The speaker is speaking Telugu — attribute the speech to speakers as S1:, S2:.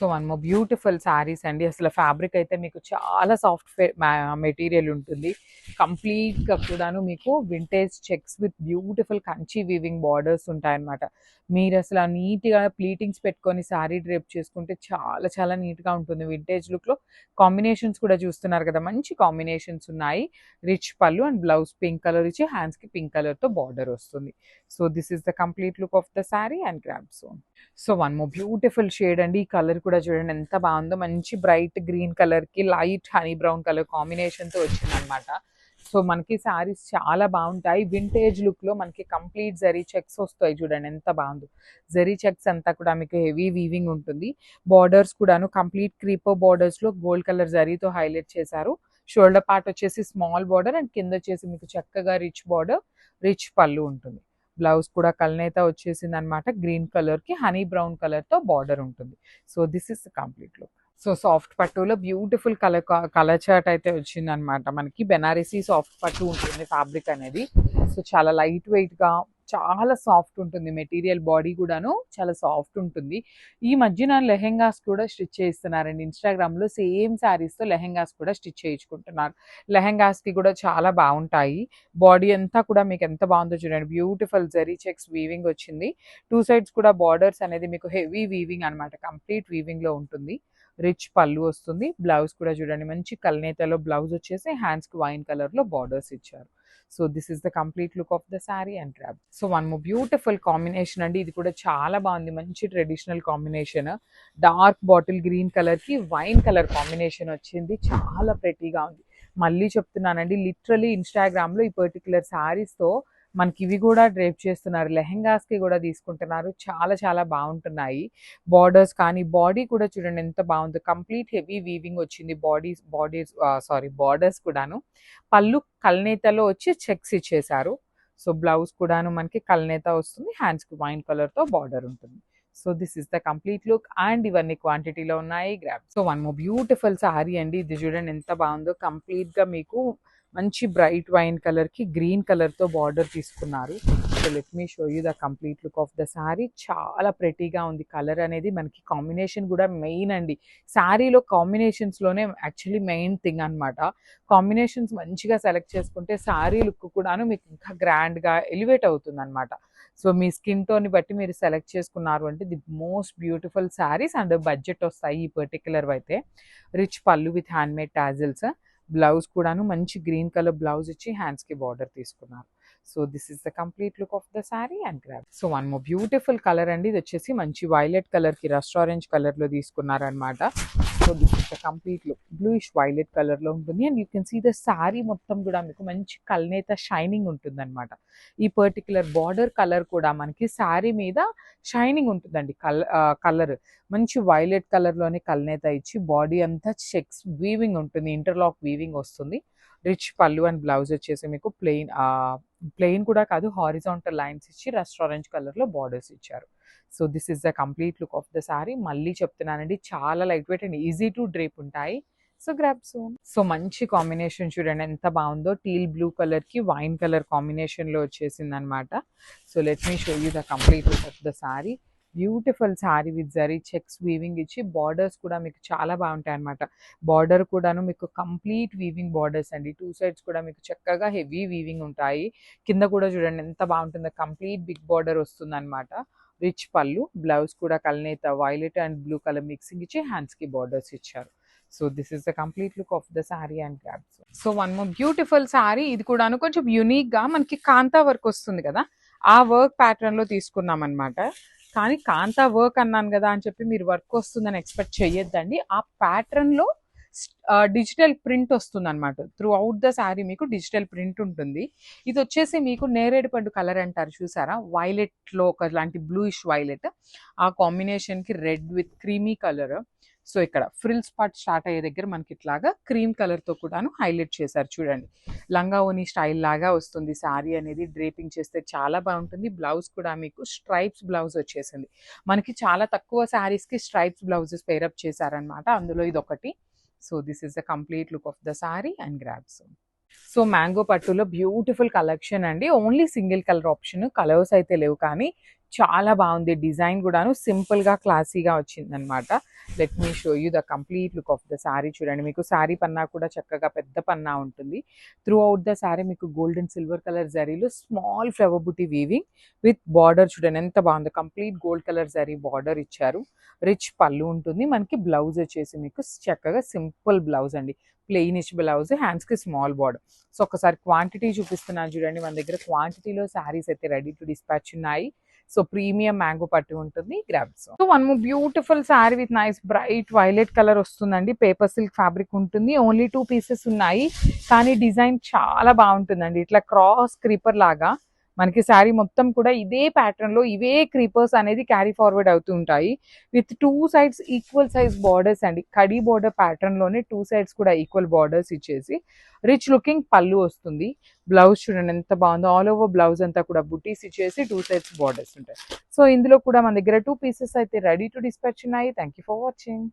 S1: So one more beautiful saris అండి. అసలు ఫ్యాబ్రిక్ అయితే మీకు చాలా సాఫ్ట్ మెటీరియల్ ఉంటుంది. కంప్లీట్‌గా కూడాను మీకు vintage checks with beautiful Kanchi weaving borders ఉంటాయన్నమాట. మీరసల నీట్‌గా ప్లీటింగ్స్ పెట్టుకొని శారీ డ్రేప్ చేసుకుంటే చాలా చాలా నీట్‌గా ఉంటుంది. వింటేజ్ లుక్‌లో కాంబినేషన్స్ కూడా చూస్తున్నారు కదా! మంచి కాంబినేషన్స్ ఉన్నాయి. Rich pallu and blouse pink colour ఇచ్చి హ్యాండ్స్‌కి పింక్ కలర్‌తో బార్డర్ వస్తుంది. So this is the complete look of the sari and grab son. So one more beautiful shade అండి. ఈ కలర్ కూడా చూడండి ఎంత బాగుందో. మంచి బ్రైట్ గ్రీన్ కలర్‌కి లైట్ హనీ బ్రౌన్ కలర్ కాంబినేషన్‌తో వచ్చిందనమాట. సో మనకి శారీస్ చాలా బాగుంటాయి. వింటేజ్ లుక్‌లో మనకి కంప్లీట్ జరీ చెక్స్ వస్తాయి చూడండి ఎంత బాగుందో. జరీ చెక్స్ అంతా కూడా మీకు హెవీ వీవింగ్ ఉంటుంది. బార్డర్స్ కూడాను కంప్లీట్ క్రీపర్ బార్డర్స్‌లో గోల్డ్ కలర్ జరీతో హైలైట్ చేశారు. షోల్డర్ పార్ట్ వచ్చేసి స్మాల్ బార్డర్ అండ్ కింద వచ్చేసి మీకు చక్కగా రిచ్ బార్డర్, రిచ్ పళ్ళు ఉంటుంది. బ్లౌజ్ కూడా కల్నేత వచ్చేసిందనమాట. గ్రీన్ కలర్‌కి హనీ బ్రౌన్ కలర్‌తో బార్డర్ ఉంటుంది. So this is the complete look. So soft పట్టులో బ్యూటిఫుల్ కలర్ చార్ట్ అయితే వచ్చిందనమాట. మనకి బెనారసీ సాఫ్ట్ పట్టు ఉంటుంది ఫ్యాబ్రిక్ అనేది. సో చాలా లైట్ వెయిట్‌గా చాలా సాఫ్ట్ ఉంటుంది. మెటీరియల్ బాడీ కూడాను చాలా సాఫ్ట్ ఉంటుంది. ఈ మధ్యన లెహెంగాస్ కూడా స్టిచ్ చేయిస్తున్నారండి. ఇన్‌స్టాగ్రామ్‌లో సేమ్ శారీస్‌తో లెహెంగాస్ కూడా స్టిచ్ చేయించుకుంటున్నారు. లెహెంగాస్‌కి కూడా చాలా బాగుంటాయి. బాడీ అంతా కూడా మీకు ఎంత బాగుందో చూడండి. బ్యూటిఫుల్ జరీ చెక్స్ వీవింగ్ వచ్చింది. 2 సైడ్స్ కూడా బార్డర్స్ అనేది మీకు హెవీ వీవింగ్ అనమాట. కంప్లీట్ వీవింగ్‌లో ఉంటుంది. రిచ్ పళ్ళు వస్తుంది. బ్లౌజ్ కూడా చూడండి మంచి కల్నేతలో బ్లౌజ్ వచ్చేసి హ్యాండ్స్‌కి వైన్ కలర్‌లో బార్డర్స్ ఇచ్చారు. So this is the complete look of the sari and grab. So one more beautiful combination అండి. ఇది కూడా చాలా బాగుంది. మంచి traditional combination. Dark bottle green కలర్‌కి వైన్ కలర్ కాంబినేషన్ వచ్చింది. చాలా ప్రెటీగా ఉంది. మళ్ళీ చెప్తున్నానండి లిటరల్లీ ఇన్‌స్టాగ్రామ్‌లో ఈ పర్టిక్యులర్ శారీస్‌తో మనకి ఇవి కూడా డ్రేప్ చేస్తున్నారు. లెహెంగాస్‌కి కూడా తీసుకుంటున్నారు. చాలా చాలా బాగుంటున్నాయి. బార్డర్స్ కానీ బాడీ కూడా చూడండి ఎంత బాగుందో. కంప్లీట్ హెవీ వీవింగ్ వచ్చింది. బార్డర్స్ కూడాను. పళ్ళు కల్నేతలో వచ్చి చెక్స్ ఇచ్చేశారు. సో బ్లౌజ్ కూడాను మనకి కల్నేత వస్తుంది. హ్యాండ్స్‌కి వైన్ కలర్‌తో బార్డర్ ఉంటుంది. So this is the complete look and ఇవన్నీ క్వాంటిటీలో ఉన్నాయి. Grab. So one more beautiful sari అండి. ఇది చూడండి ఎంత బాగుందో. కంప్లీట్‌గా మీకు మంచి బ్రైట్ వైన్ కలర్‌కి గ్రీన్ కలర్‌తో బార్డర్ తీసుకున్నారు. So let me show you the complete look of the sari. చాలా ప్రెటీగా ఉంది. కలర్ అనేది మనకి కాంబినేషన్ కూడా మెయిన్ అండి. శారీలో కాంబినేషన్స్‌లోనే యాక్చువల్లీ మెయిన్ థింగ్ అనమాట. కాంబినేషన్స్ మంచిగా సెలెక్ట్ చేసుకుంటే శారీ లుక్ కూడాను మీకు ఇంకా గ్రాండ్‌గా ఎలివేట్ అవుతుందనమాట. సో మీ స్కిన్ టోన్‌ని బట్టి మీరు సెలెక్ట్ చేసుకున్నారు అంటే the most beautiful saris and budget వస్తాయి ఈ పర్టిక్యులర్ అయితే. రిచ్ పళ్ళు విత్ హ్యాండ్‌మేడ్ టాజిల్స్. బ్లౌజ్ కూడాను మంచి గ్రీన్ కలర్ బ్లౌజ్ ఇచ్చి హ్యాండ్స్‌కి బార్డర్ తీసుకున్నారు. So this is the complete look of the sari and grab. So one more beautiful colour అండి. ఇది వచ్చేసి మంచి వైలెట్ కలర్‌కి రస్ట్ ఆరెంజ్ కలర్‌లో తీసుకున్నారనమాట. So this is the complete look. Bluish violet కలర్‌లో ఉంటుంది and you can see the sari మొత్తం కూడా మీకు మంచి కల్నేత షైనింగ్ ఉంటుందన్నమాట. ఈ పర్టిక్యులర్ బార్డర్ కలర్ కూడా మనకి శారీ మీద షైనింగ్ ఉంటుందండి. కలర్ మంచి వైలెట్ కలర్‌లోనే కల్నేత ఇచ్చి బాడీ అంతా చెక్స్ వీవింగ్ ఉంటుంది. ఇంటర్లాక్ వీవింగ్ వస్తుంది. రిచ్ పళ్ళు అండ్ బ్లౌజ్ వచ్చేసి మీకు ప్లెయిన్ కూడా కాదు హారిజాంటల్ లైన్స్ ఇచ్చి రస్ట్ ఆరెంజ్ కలర్‌లో బార్డర్స్ ఇచ్చారు. So this is the complete look of the sari. మళ్ళీ చెప్తున్నానండి చాలా light weight and easy to drape ఉంటాయి. So grab soon. సో మంచి కాంబినేషన్ చూడండి ఎంత బాగుందో. టీల్ బ్లూ కలర్‌కి వైన్ కలర్ కాంబినేషన్‌లో వచ్చేసిందనమాట. So let me show you the complete look of the sari. Beautiful sari with zari checks weaving ఇచ్చి బార్డర్స్ కూడా మీకు చాలా బాగుంటాయి అనమాట. బార్డర్ కూడాను మీకు కంప్లీట్ వీవింగ్ బార్డర్స్ అండి. 2 సైడ్స్ కూడా మీకు చక్కగా హెవీ వీవింగ్ ఉంటాయి. కింద కూడా చూడండి ఎంత బాగుంటుందో. కంప్లీట్ బిగ్ బార్డర్ వస్తుందన్నమాట. రిచ్ పళ్ళు, బ్లౌజ్ కూడా కల్నేత violet and blue colour mixing ఇచ్చి హ్యాండ్స్‌కి బార్డర్స్ ఇచ్చారు. So this is the complete look of the sari and grabs. So one more beautiful sari. ఇది కూడాను కొంచెం యూనిక్‌గా మనకి కాంతా వర్క్ వస్తుంది కదా! ఆ వర్క్ ప్యాటర్న్‌లో తీసుకున్నాం అనమాట. కానీ కాంతా వర్క్ అన్నాను కదా అని చెప్పి మీరు వర్క్ వస్తుందని ఎక్స్పెక్ట్ చేయొద్దండి. ఆ ప్యాటర్న్‌లో డిజిటల్ ప్రింట్ వస్తుందన్నమాట. త్రూ అవుట్ ద శారీ మీకు డిజిటల్ ప్రింట్ ఉంటుంది. ఇది వచ్చేసి మీకు నేరేడు పండు కలర్ అంటారు చూసారా? వైలెట్‌లో ఒకలాంటి బ్లూయిష్ వైలెట్. ఆ కాంబినేషన్‌కి red with creamy colour. So ఇక్కడ ఫ్రిల్ స్పాట్ స్టార్ట్ అయ్యే దగ్గర మనకి ఇట్లాగా క్రీమ్ కలర్‌తో కూడాను హైలైట్ చేశారు చూడండి. లంగా ఓణి స్టైల్ లాగా వస్తుంది శారీ అనేది. డ్రేపింగ్ చేస్తే చాలా బాగుంటుంది. బ్లౌజ్ కూడా మీకు స్ట్రైప్స్ బ్లౌజ్ వచ్చేసింది. మనకి చాలా తక్కువ శారీస్‌కి స్ట్రైప్స్ బ్లౌజెస్ పేరప్ చేశారనమాట. అందులో ఇదొకటి. So this is the complete look of the sari and grabs. So mango పట్టులో బ్యూటిఫుల్ కలెక్షన్ అండి. Only single colour option. Colours అయితే లేవు కానీ చాలా బాగుంది డిజైన్ కూడాను, సింపుల్గా క్లాసీగా వచ్చిందనమాట. Let me show you the complete look of the sari. చూడండి, మీకు శారీ పన్నా కూడా చక్కగా పెద్ద పన్నా ఉంటుంది. త్రూ అవుట్ ద శారీ మీకు గోల్డ్ అండ్ సిల్వర్ కలర్ జరీలో small flower butti weaving with border. చూడండి ఎంత బాగుందో, complete gold colour zari border ఇచ్చారు. రిచ్ పళ్ళు ఉంటుంది. మనకి బ్లౌజ్ వచ్చేసి మీకు చక్కగా సింపుల్ బ్లౌజ్ అండి, ప్లెయిన్ ఇచ్ బ్లౌజ్, హ్యాండ్స్కి స్మాల్ బార్డర్. సో ఒకసారి క్వాంటిటీ చూపిస్తున్నాను చూడండి. మన దగ్గర క్వాంటిటీలో శారీస్ అయితే రెడీ టు డిస్పాచ్ ఉన్నాయి. సో ప్రీమియం మ్యాంగో పట్టు ఉంటుంది. Grabs. So one more beautiful sari with nice bright violet colour వస్తుందండి. పేపర్ సిల్క్ ఫ్యాబ్రిక్ ఉంటుంది. ఓన్లీ 2 పీసెస్ ఉన్నాయి, కానీ డిజైన్ చాలా బాగుంటుందండి. ఇట్లా క్రాస్ క్రీపర్ లాగా మనకి శారీ మొత్తం కూడా ఇదే ప్యాటర్న్ లో ఇవే క్రీపర్స్ అనేది క్యారీ ఫార్వర్డ్ అవుతూ ఉంటాయి. With 2 sides equal size borders అండి. కడీ బార్డర్ ప్యాటర్న్ లోనే 2 సైడ్స్ కూడా ఈక్వల్ బార్డర్స్ ఇచ్చేసి రిచ్ లుకింగ్ పళ్ళు వస్తుంది. బ్లౌజ్ చూడండి ఎంత బాగుందో, ఆల్ ఓవర్ బ్లౌజ్ అంతా కూడా బుటీస్ ఇచ్చేసి 2 సైడ్స్ బార్డర్స్ ఉంటాయి. సో ఇందులో కూడా మన దగ్గర 2 పీసెస్ అయితే రెడీ టు డిస్పాచ్ ఉన్నాయి. Thank you for watching.